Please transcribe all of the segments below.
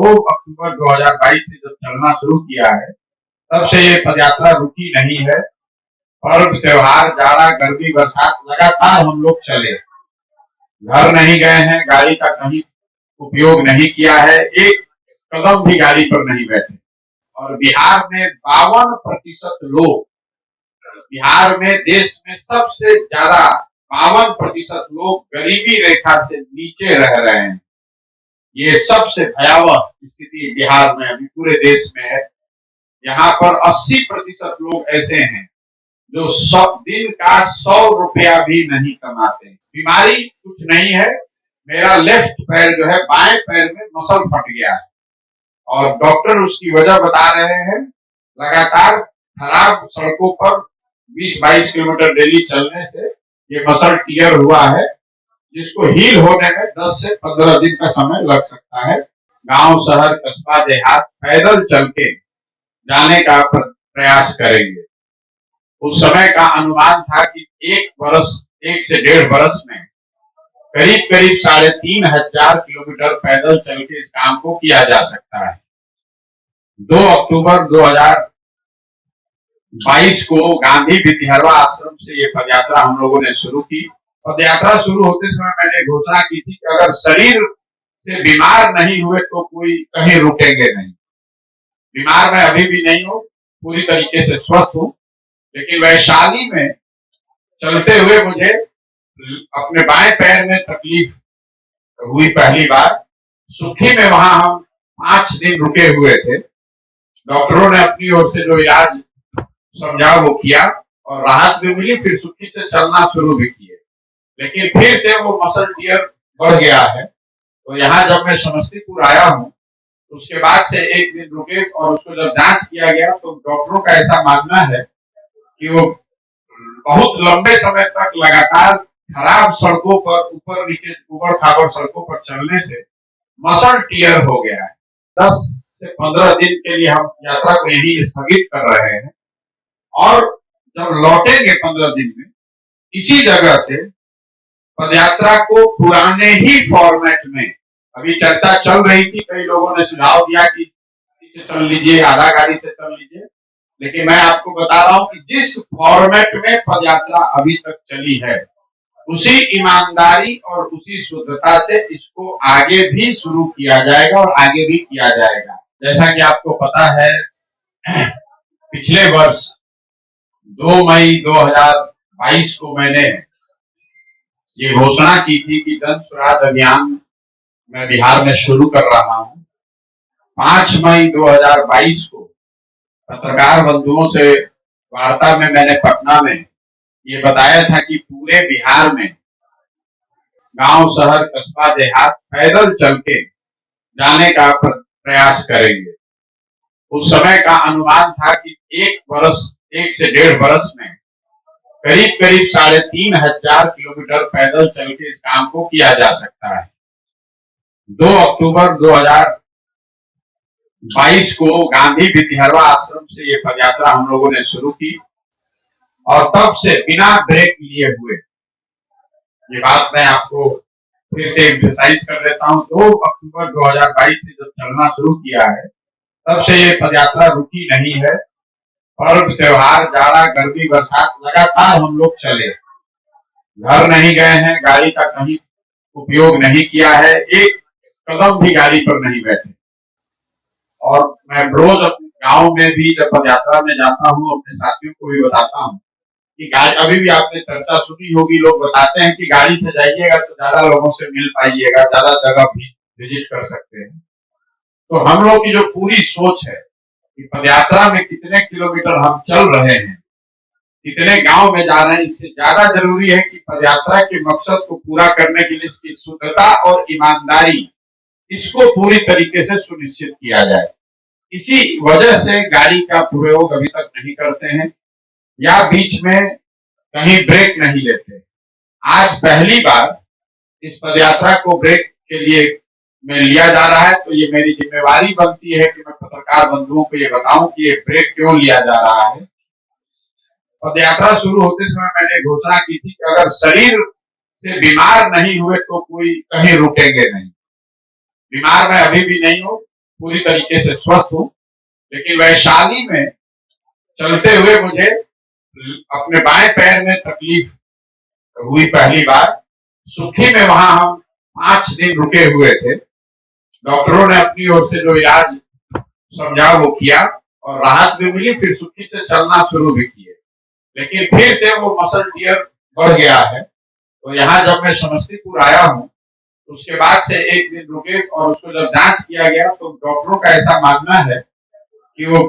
2 अक्टूबर 2022 से जब चलना शुरू किया है, तब से ये पदयात्रा रुकी नहीं है। पर्व, त्योहार, जाड़ा, गर्मी, बरसात लगातार हम लोग चले, घर नहीं गए हैं, गाड़ी का कहीं उपयोग नहीं किया है, एक कदम भी गाड़ी पर नहीं बैठे। और बिहार में 52% लोग, बिहार में देश में सबसे ज्यादा 52% लोग गरीबी रेखा से नीचे रह रहे हैं। ये सबसे भयावह स्थिति बिहार में अभी पूरे देश में है। यहाँ पर 80% लोग ऐसे हैं जो दिन का 100 रुपया भी नहीं कमाते। बीमारी कुछ नहीं है, मेरा लेफ्ट पैर जो है, बाएं पैर में मसल फट गया है और डॉक्टर उसकी वजह बता रहे हैं लगातार खराब सड़कों पर 20-22 किलोमीटर डेली चलने से ये मसल टियर हुआ है, जिसको हील होने में 10 से 15 दिन का समय लग सकता है। गांव, शहर, कस्बा, देहात पैदल चल के जाने का प्रयास करेंगे। उस समय का अनुमान था कि 1 से 1.5 बरस में करीब 3,500 किलोमीटर पैदल चल के इस काम को किया जा सकता है। 2 अक्टूबर 2022 को गांधी विद्यारवा आश्रम से ये पदयात्रा हम लोगों ने शुरू की। पदयात्रा शुरू होते समय मैंने घोषणा की थी कि अगर शरीर से बीमार नहीं हुए तो कोई कहीं रुकेंगे नहीं। बीमार मैं अभी भी नहीं हूँ, पूरी तरीके से स्वस्थ हूँ, लेकिन वैशाली में चलते हुए मुझे अपने बाएं पैर में तकलीफ हुई पहली बार। सुखी में वहां हम 5 दिन रुके हुए थे। डॉक्टरों ने अपनी ओर से जो इलाज समझा वो किया और राहत भी मिली। फिर सुखी से चलना शुरू भी किए, लेकिन फिर से वो मसल टियर बढ़ गया है। तो यहाँ जब मैं समस्तीपुर आया हूँ, उसके बाद से 1 दिन रुके और उसको जब जांच किया गया तो डॉक्टरों का ऐसा मानना है कि वो बहुत लंबे समय तक लगातार खराब सड़कों पर, ऊपर नीचे, ऊबड़ खाबड़ सड़कों पर चलने से मसल टियर हो गया है। 10 से 15 दिन के लिए हम यात्रा को यही स्थगित कर रहे हैं और जब लौटेंगे 15 दिन में इसी जगह से पदयात्रा को पुराने ही फॉर्मेट में, अभी चर्चा चल रही थी, कई लोगों ने सुझाव दिया कि गाड़ी से चल लीजिए, आधा गाड़ी से चल लीजिए, लेकिन मैं आपको बता रहा हूं कि जिस फॉर्मेट में पदयात्रा अभी तक चली है, उसी ईमानदारी और उसी शुद्धता से इसको आगे भी शुरू किया जाएगा और आगे भी किया जाएगा। जैसा कि आपको पता है, पिछले वर्ष 2 मई 2022 को मैंने ये घोषणा की थी कि जन स्वराज अभियान मैं बिहार में शुरू कर रहा हूं। 5 मई 2022 को पत्रकार बंधुओं से वार्ता में मैंने पटना में ये बताया था कि पूरे बिहार में गांव, शहर, कस्बा, देहात पैदल चल के जाने का प्रयास करेंगे। उस समय का अनुमान था कि 1 से 1.5 बरस में करीब 3,500 किलोमीटर पैदल चल के इस काम को किया जा सकता है। 2 अक्टूबर 2022 को गांधी विद्यारवा आश्रम से ये पदयात्रा हम लोगों ने शुरू की और तब से बिना ब्रेक लिए हुए, ये बात मैं आपको फिर से एम्फसाइज कर देता हूँ, 2 अक्टूबर 2022 से जब चलना शुरू किया है, तब से ये पदयात्रा रुकी नहीं है। पर्व, त्योहार, जाड़ा, गर्मी, बरसात लगातार हम लोग चले, घर नहीं गए हैं, गाड़ी का कहीं उपयोग नहीं किया है, एक कदम भी गाड़ी पर नहीं बैठे। और मैं रोज अपने गांव में भी जब पदयात्रा में जाता हूँ, अपने साथियों को भी बताता हूँ कि गाड़ी, अभी भी आपने चर्चा सुनी होगी, लोग बताते हैं कि गाड़ी से जाइएगा तो ज्यादा लोगों से मिल पाइएगा, ज्यादा जगह भी विजिट कर सकते हैं। तो हम लोग की जो पूरी सोच है कि पदयात्रा में कितने किलोमीटर हम चल रहे हैं, कितने गांव में जा रहे हैं, इससे ज्यादा जरूरी है कि पदयात्रा के मकसद को पूरा करने के लिए इसकी शुद्धता और ईमानदारी, इसको पूरी तरीके से सुनिश्चित किया जाए। इसी वजह से गाड़ी का प्रयोग अभी तक नहीं करते हैं या बीच में कहीं ब्रेक नहीं लेते। आज पहली बार इस पदयात्रा को ब्रेक के लिए में लिया जा रहा है, तो ये मेरी जिम्मेवारी बनती है कि मैं पत्रकार बंधुओं को ये बताऊं कि ये ब्रेक क्यों लिया जा रहा है। पदयात्रा शुरू होते समय मैंने घोषणा की थी कि अगर शरीर से बीमार नहीं हुए तो कोई कहीं रुकेंगे नहीं। बीमार मैं अभी भी नहीं हूँ, पूरी तरीके से स्वस्थ हूँ। लेकिन वैशाली में चलते हुए मुझे अपने बाएं पैर में तकलीफ हुई पहली बार। सुखी में वहां हम 5 दिन रुके हुए थे। डॉक्टरों ने अपनी ओर से जो इलाज समझा वो किया और राहत भी मिली। फिर सुखी से चलना शुरू भी किए, लेकिन फिर से वो मसल टियर बढ़ गया है। तो यहाँ जब मैं समस्तीपुर आया हूँ, उसके बाद से एक दिन रुके और उसको जब जांच किया गया तो डॉक्टरों का ऐसा मानना है कि वो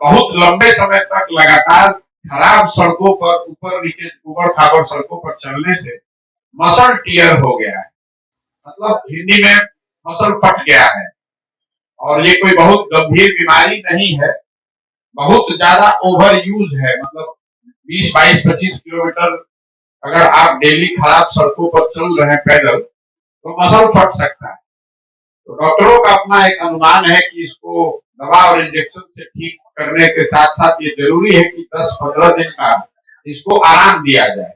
बहुत लंबे समय तक लगातार खराब सड़कों पर ऊपर नीचे ऊबड़ खाबड़ सड़कों पर चलने से मसल टियर हो गया है। मतलब हिंदी में मसल फट गया है। और ये कोई बहुत गंभीर बीमारी नहीं है, बहुत ज्यादा ओवर यूज है। मतलब 20, 22, 25 किलोमीटर अगर आप डेली खराब सड़कों पर चल रहे हैं पैदल, तो मसल फट सकता है। तो डॉक्टरों का अपना एक अनुमान है कि इसको दवा और इंजेक्शन से ठीक करने के साथ साथ ये जरूरी है कि 10-15 दिन का इसको आराम दिया जाए।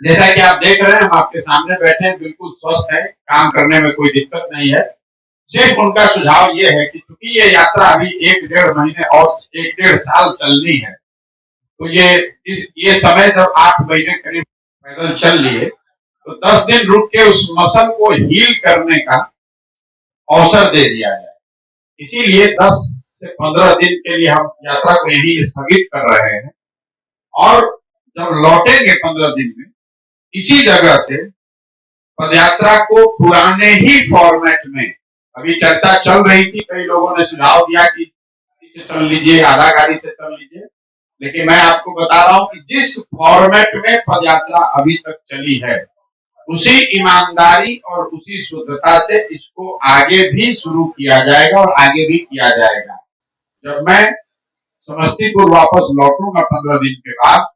जैसा कि आप देख रहे हैं, हम आपके सामने बैठे हैं, बिल्कुल स्वस्थ है, काम करने में कोई दिक्कत नहीं है। सिर्फ उनका सुझाव ये है कि चूंकि ये यात्रा अभी 1-1.5 महीने और 1-1.5 साल चलनी है, तो ये समय जब 8 महीने करीब पैदल चल लिए, तो 10 दिन रुक के उस मसल को हील करने का अवसर दे दिया जाए। इसीलिए 10 से 15 दिन के लिए हम यात्रा को यही स्थगित कर रहे हैं और जब लौटेंगे 15 दिन में इसी जगह से पदयात्रा को पुराने ही फॉर्मेट में, अभी चर्चा चल रही थी, कई लोगों ने सुझाव दिया कि गाड़ी से चल लीजिए, आधा गाड़ी से चल लीजिए, लेकिन मैं आपको बता रहा हूं कि जिस फॉर्मेट में पदयात्रा अभी तक चली है, उसी ईमानदारी और उसी शुद्धता से इसको आगे भी शुरू किया जाएगा और आगे भी किया जाएगा। जब मैं समस्तीपुर वापस लौटूंगा 15 दिन के बाद,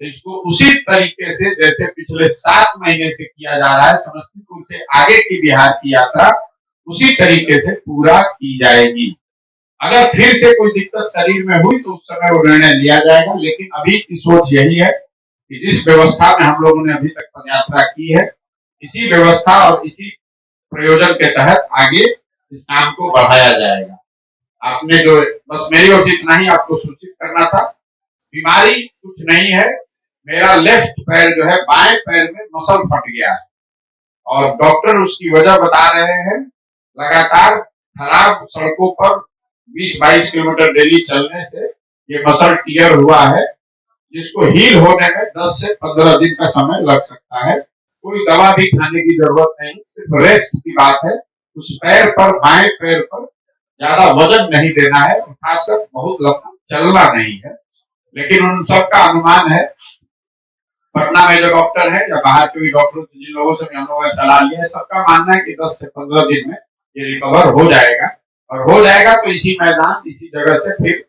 इसको उसी तरीके से जैसे पिछले 7 महीने से किया जा रहा है, समस्तीपुर से आगे की बिहार की यात्रा उसी तरीके से पूरा की जाएगी। अगर फिर से कोई दिक्कत शरीर में हुई तो उस समय वो निर्णय लिया जाएगा, लेकिन अभी की सोच यही है कि जिस व्यवस्था में हम लोगों ने अभी तक पदयात्रा की है, इसी व्यवस्था और इसी प्रयोजन के तहत आगे इस काम को बढ़ाया जाएगा। आपने जो बस मेरी ओर से इतना ही आपको सूचित करना था। बीमारी कुछ नहीं है, मेरा लेफ्ट पैर जो है बाएं पैर में मसल फट गया है और डॉक्टर उसकी वजह बता रहे हैं लगातार खराब सड़कों पर 20-22 किलोमीटर डेली चलने से ये मसल टियर हुआ है, जिसको हील होने में 10 से 15 दिन का समय लग सकता है। कोई दवा भी खाने की जरूरत नहीं, सिर्फ रेस्ट की बात है। उस पैर पर, बाएं पैर पर ज्यादा वजन नहीं देना है, खासकर बहुत लंबा चलना नहीं है। लेकिन उन सबका अनुमान है, पटना में जो डॉक्टर है या बाहर के भी डॉक्टर जिन लोगों से हम लोगों ने सलाह लिया है, सबका मानना है कि 10 से 15 दिन में ये रिकवर हो जाएगा। और हो जाएगा तो इसी मैदान, इसी जगह से फिर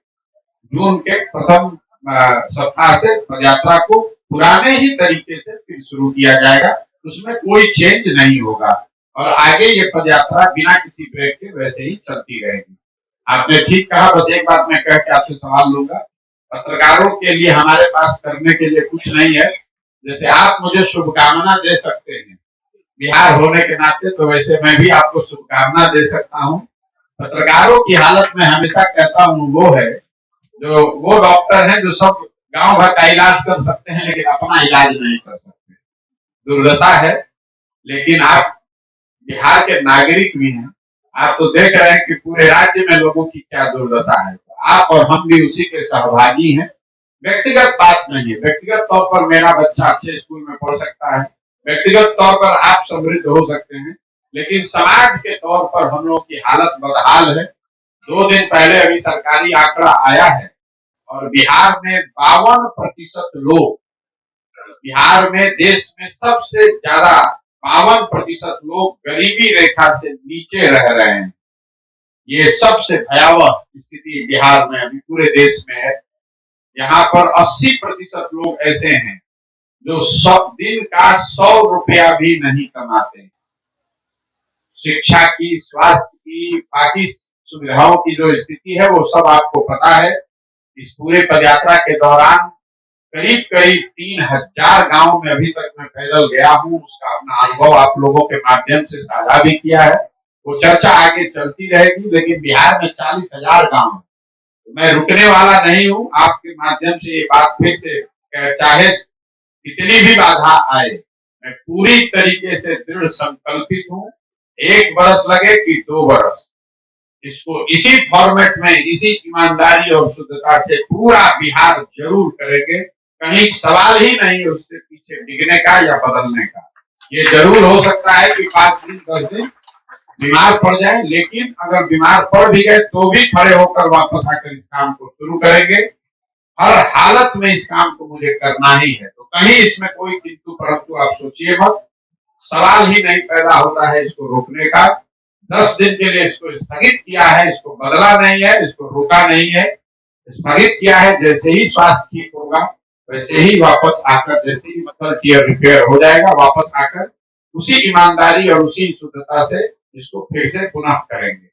जून के प्रथम सप्ताह से पदयात्रा को पुराने ही तरीके से फिर शुरू किया जाएगा। उसमें कोई चेंज नहीं होगा और आगे ये पदयात्रा बिना किसी ब्रेक के वैसे ही चलती रहेगी। आपने ठीक कहा। बस एक बात मैं कह के आपसे सवाल लूंगा। पत्रकारों के लिए हमारे पास करने के लिए कुछ नहीं है। जैसे आप मुझे शुभकामना दे सकते हैं बिहार होने के नाते, तो वैसे मैं भी आपको शुभकामना दे सकता हूँ। पत्रकारों की हालत में हमेशा कहता हूँ वो डॉक्टर हैं जो सब गांव भर का इलाज कर सकते हैं लेकिन अपना इलाज नहीं कर सकते। दुर्दशा है। लेकिन आप बिहार के नागरिक भी हैं, आप तो देख रहे हैं कि पूरे राज्य में लोगों की क्या दुर्दशा है। तो आप और हम भी उसी के सहभागी हैं। व्यक्तिगत बात नहीं है, व्यक्तिगत तौर पर मेरा बच्चा अच्छे स्कूल में पढ़ सकता है, व्यक्तिगत तौर पर आप समृद्ध हो सकते हैं, लेकिन समाज के तौर पर हम लोग की हालत बदहाल है। 2 दिन पहले अभी सरकारी आंकड़ा आया है और बिहार में 52% लोग, बिहार में देश में सबसे ज्यादा 52% लोग गरीबी रेखा से नीचे रह रहे हैं। ये सबसे भयावह स्थिति बिहार में अभी पूरे देश में है। यहाँ पर 80% लोग ऐसे हैं जो दिन का 100 रुपया भी नहीं कमाते। शिक्षा की, स्वास्थ्य की, बाकी सुविधाओं की जो स्थिति है वो सब आपको पता है। इस पूरे पदयात्रा के दौरान करीब 3000 गांव में अभी तक मैं पैदल गया हूँ। उसका अपना अनुभव आप लोगों के माध्यम से साझा भी किया है। वो चर्चा आगे चलती रहेगी, लेकिन बिहार में 40,000 गांव है। तो मैं रुकने वाला नहीं हूं। आपके माध्यम से ये बात फिर से चाहे कितनी भी बाधा आए, मैं पूरी तरीके से दृढ़ संकल्पित हूं। 1 बरस लगे कि 2 बरस, इसको इसी फॉर्मेट में, इसी ईमानदारी और शुद्धता से पूरा बिहार जरूर करेंगे। कहीं सवाल ही नहीं उससे पीछे डिगने का या बदलने का। ये जरूर हो सकता है कि 5 दिन 10 दिन बीमार पड़ जाए, लेकिन अगर बीमार पड़ भी गए तो भी खड़े होकर वापस आकर इस काम को शुरू करेंगे। हर हालत में इस काम को मुझे करना ही है। तो कहीं इसमें कोई किंतु परंतु आप सोचिए मत, सवाल ही नहीं पैदा होता है इसको रोकने का। 10 दिन के लिए इसको स्थगित किया है, इसको बदला नहीं है, इसको रोका नहीं है, स्थगित किया है। जैसे ही स्वास्थ्य ठीक होगा वैसे ही वापस आकर, जैसे ही मसल टीयर रिपेयर हो जाएगा, वापस आकर उसी ईमानदारी और उसी शुद्धता से इसको फिर से पुनः करेंगे।